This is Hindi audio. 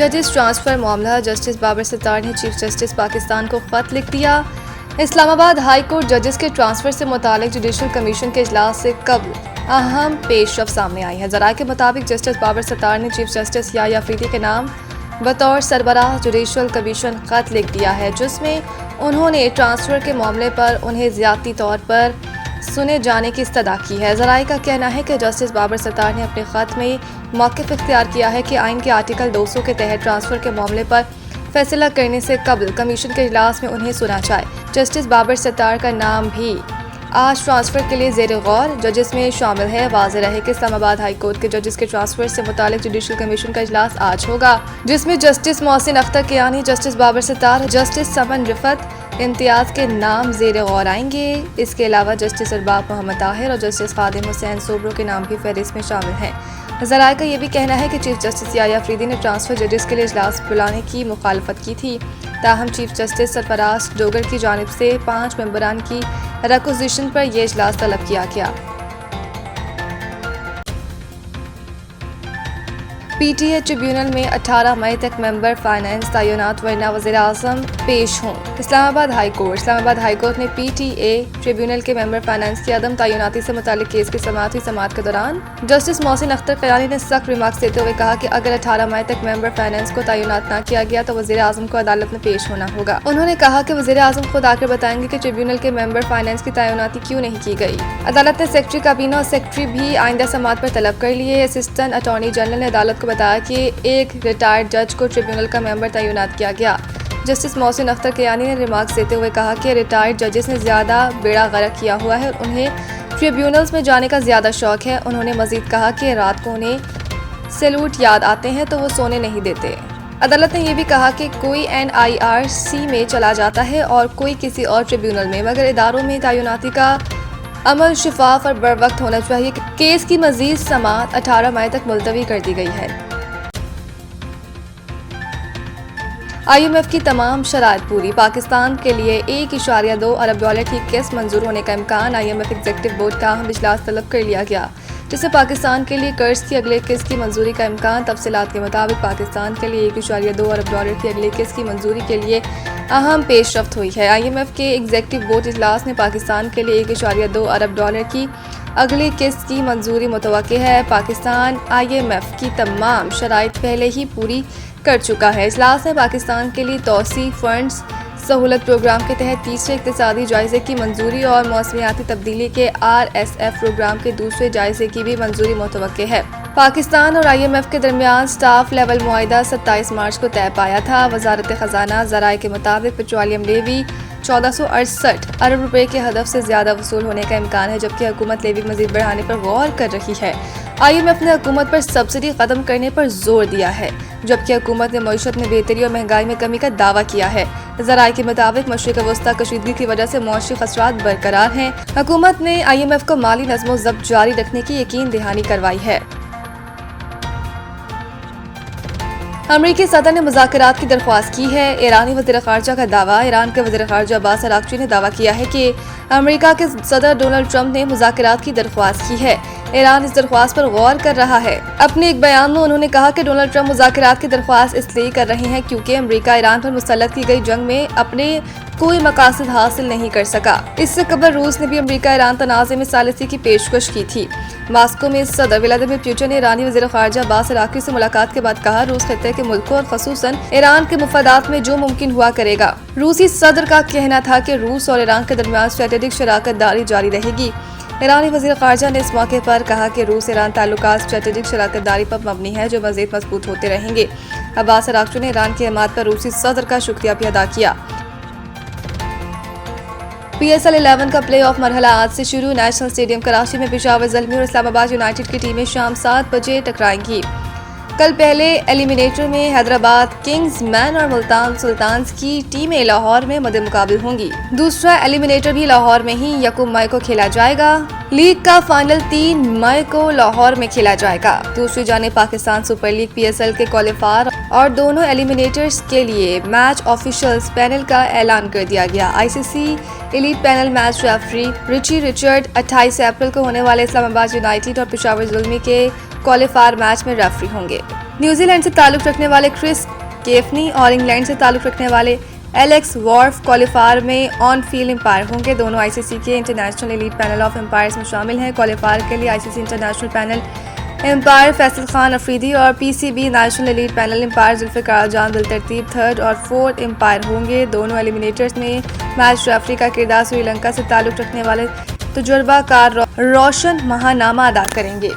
जजेस ट्रांसफर मामला, जस्टिस बाबर सत्तार ने चीफ जस्टिस पाकिस्तान को खत लिख दिया। इस्लामाबाद हाई कोर्ट जजेस के ट्रांसफर से मुतालिक जुडिशल कमीशन के इजलास से कबल अहम पेशरफ सामने आई है। ज़राए के मुताबिक जस्टिस बाबर सत्तार ने चीफ जस्टिस याह्या अफरीदी के नाम बतौर सरबराह जुडिशल कमीशन खत लिख दिया है, जिसमें उन्होंने ट्रांसफ़र के मामले पर उन्हें ज़्यादती तौर पर सुने जाने की इस्तदा की है। ज़राए का कहना है कि जस्टिस बाबर सत्तार ने अपने ख़त में मौक़िफ़ इख्तियार किया है कि आइन के आर्टिकल 200 के तहत ट्रांसफ़र के मामले पर फैसला करने से कबल कमीशन के इजलास में उन्हें सुना जाए। जस्टिस बाबर सत्तार का नाम भी आज ट्रांसफ़र के लिए ज़ेर गौर जजेस में शामिल है। वाज़ेह रहे कि इस्लामाबाद हाई कोर्ट के जजेस के ट्रांसफ़र से मुतालिक जुडिशल कमीशन का इजलास आज होगा, जिसमें justice Mohsin Akhtar Kiyani, justice Babar Sattar, justice Saman Rifat Imtiaz के नाम ज़ेर गौर आएंगे। इसके अलावा जस्टिस अरबाब मोहम्मद ताहिर और जस्टिस खादिम हुसैन सोबरो के नाम भी फहरिस्त में शामिल हैं। ज़राए का यह भी कहना है कि चीफ जस्टिस याह्या अफरीदी ने ट्रांसफ़र जजेस के लिए इजलास बुलाने की मुखालफत की थी, ताहम चीफ जस्टिस सरफराज डोगर की जानिब से 5 मेंबरान की रिक्वेजिशन पर यह इजलास तलब किया गया। पीटीए ट्रिब्यूनल में 18 मई तक मेंबर फाइनेंस तैनात वरना वज़ीर आज़म पेश हों। इस्लामाबाद हाई कोर्ट ने पीटीए ट्रिब्यूनल के मेंबर फाइनेंस की अदम तैनाती से मुतालिक केस की समाअत के दौरान जस्टिस मोहसिन अख्तर कियानी ने सख्त रिमार्क्स देते हुए कहा कि अगर 18 मई तक मेंबर फाइनेंस को तैनात न किया गया तो वज़ीर आज़म को अदालत में पेश होना होगा। उन्होंने कहा कि वज़ीर आज़म खुद आकर बताएंगे कि ट्रिब्यूनल के मेंबर फाइनेंस की तैनाती क्यों नहीं की गई। अदालत ने सेक्रेटरी काबीना और सेक्रेटरी भी आइंदा समाअत पर तलब कर लिए। असिस्टेंट अटॉर्नी जनरल ने अदालत को बताया कि एक रिटायर्ड जज को ट्रिब्यूनल का मेंबर तैनात किया गया। जस्टिस मोहसिन अख्तर कियानी ने रिमार्क्स देते हुए कहा कि रिटायर्ड जजेस ने ज़्यादा बेड़ा गर्क किया हुआ है और उन्हें ट्रिब्यूनल्स में जाने का ज़्यादा शौक है। उन्होंने मज़ीद कहा कि रात को उन्हें सैल्यूट याद आते हैं तो वो सोने नहीं देते। अदालत ने यह भी कहा कि कोई NIRC में चला जाता है और कोई किसी और ट्रिब्यूनल में, मगर इदारों में तैनाती का अमल शफाफ और बर वक्त होना चाहिए। केस की मज़ीद समाअत 18 मई तक मुलतवी कर दी गई है। IMF की तमाम शराइत पूरी, पाकिस्तान के लिए $1.2 अरब की किस्त मंजूर होने का इम्कान। IMF एग्जीक्यूटिव बोर्ड का अहम इजलास तलब कर लिया गया, जिससे पाकिस्तान के लिए कर्ज की अगले किस्त की मंजूरी का इम्कान। तफसीलात के मुताबिक पाकिस्तान के लिए $1.2 अरब की अगली किस्त की मंजूरी के लिए अहम पेशरफ्त हुई है। IMF के एग्जीक्यूटिव बोर्ड इजलास ने पाकिस्तान के लिए $1.2 अरब की अगली किस्त की मंजूरी मुतवक्किल है। पाकिस्तान IMF की तमाम शराइत पहले ही पूरी कर चुका है। इजलास ने पाकिस्तान के लिए तौसी फंड्स सहूलत प्रोग्राम के तहत तीसरे इक़्तिसादी जायजे की मंजूरी और मौसमियाती तब्दीली के RSF प्रोग्राम के दूसरे जायजे की भी मंजूरी मुतवक्किल है। पाकिस्तान और IMF के दरमियान स्टाफ लेवल मुआहिदा 27 मार्च को तय पाया था। वजारत खजाना ज़राए के मुताबिक पेट्रोलियम लेवी 1468 अरब रुपए के हदफ से ज़्यादा वसूल होने का इम्कान है, जबकि हुकूमत लेवी मजीद बढ़ाने पर गौर कर रही है। IMF ने हुकूमत पर सब्सिडी ख़त्म करने पर जोर दिया है, जबकि हुकूमत ने मईशत में बेहतरी और महंगाई में कमी का दावा किया है। ज़राए के मुताबिक मशरिक़ वस्ता कशीदगी की वजह से मौशी खसरात बरकरार हैं। हुकूमत ने IMF को माली नज़्मो ज़ब्त जारी रखने की यकीन दहानी करवाई है। अमरीकी सदर ने मुज़ाकरात की दरख्वास्त की है। ईरानी वज़ीर ख़ारजा का दावा। ईरान के वज़ीर ख़ारजा अब्बास अराग़ची ने दावा किया है कि अमरीका के सदर डोनाल्ड ट्रंप ने मुज़ाकरात की दरख्वास्त की है। ईरान इस दरख्वास्त पर गौर कर रहा है। अपने एक बयान में उन्होंने कहा कि डोनाल्ड ट्रंप मुज़ाकरात की दरख्वास्त इसलिए कर रहे हैं क्योंकि अमरीका ईरान पर मुसल्लत की गई जंग में अपने कोई मकासद हासिल नहीं कर सका। इससे कबल रूस ने भी अमरीका ईरान तनाज़े में सालिसी की पेशकश की थी। मास्को में सदर व्लादिमीर पुतिन ने ईरानी वज़ीर ख़ारजा अब्बास अराग़ची से मुलाकात के बाद कहा, रूस खत्ते के मुल्कों और ख़ुसूसन ईरान के मुफादात में जो मुमकिन हुआ करेगा। रूसी सदर का कहना था कि रूस और ईरान के दरमियान स्ट्रेटेजिक शराकत दारी जारी रहेगी। ईरानी वज़ीर ख़ारजा ने इस मौके पर कहा कि रूस ईरान ताल्लुकात स्ट्रेटेजिक शराकत दारी पर मबनी है, जो मज़ीद मजबूत होते रहेंगे। अब्बास अराग़ची ने ईरान की हिमायत पर रूसी सदर का शुक्रिया भी अदा किया। PSL 11 का प्ले ऑफ मरहला आज से शुरू। नेशनल स्टेडियम कराची में पेशावर ज़ल्मी और इस्लामाबाद यूनाइटेड की टीमें शाम 7 बजे टकराएंगी। कल पहले एलिमिनेटर में हैदराबाद किंग्स मैन और मुल्तान सुल्तान्स की टीमें लाहौर में मद्दे मुकाबिल होंगी। दूसरा एलिमिनेटर भी लाहौर में ही 1 मई को खेला जाएगा। लीग का फाइनल 3 मई को लाहौर में खेला जाएगा। दूसरी जानिब पाकिस्तान सुपर लीग PSL के क्वालिफायर और दोनों एलिमिनेटर्स के लिए मैच ऑफिशियल्स पैनल का ऐलान कर दिया गया। ICC elite panel match referee Richie Richard 28 April को होने वाले इस्लामाबाद यूनाइटेड और पेशावर ज़ुल्मी के क्वालिफायर मैच में रेफरी होंगे। न्यूजीलैंड से ताल्लुक़ रखने वाले क्रिस केफनी और इंग्लैंड से ताल्लुक़ रखने वाले एलेक्स वॉर्फ क्वालिफायर में ऑन फील्ड एम्पायर होंगे। दोनों आईसीसी के international elite panel of umpires में शामिल हैं। क्वालिफायर के लिए ICC international panel umpire Faisal Khan Afridi और PCB national elite panel umpire Zulfiqar Jan बिलतरतीब थर्ड और फोर्थ एम्पायर होंगे। दोनों एलिमिनेटर्स में मैच रेफरी का किरदार श्रीलंका से ताल्लुक़ रखने वाले तजुर्बाकार रोशन महानामा अदा करेंगे।